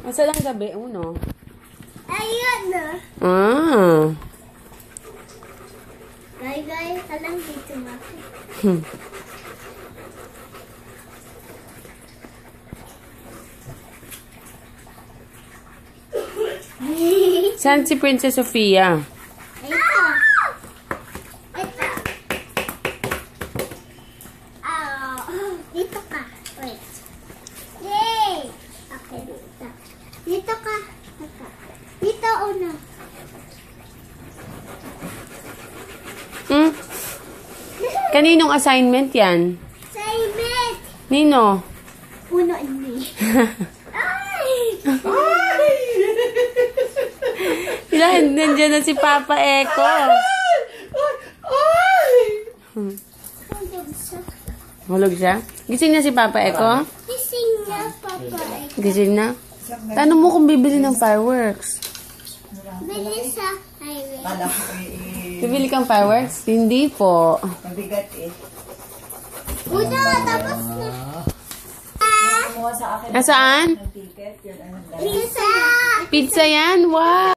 Asa lang gabi? Uno. Ayun na. Ah. Gay, alam dito ako. Saan si Princess Sofia? Ito. Ito. Dito ka. Wait. Yay! Okay, dito. Dito ka. Dito una. Kaninong assignment yan? Assignment. Nino? Uno ini. Ay! Nandiyan na si Papa Eko. Hulog siya? Gising na si Papa Eko? Gising na, Papa Eko. Gising na? Tanong mo kung bibili ng fireworks. Bili sa highway. Bibili kang fireworks? Hindi po. Mabigat eh. Uno, tapos na. Kumuha sa akin Nasaan? ng ticket. Yun, Pizza. Pizza yan? Wow!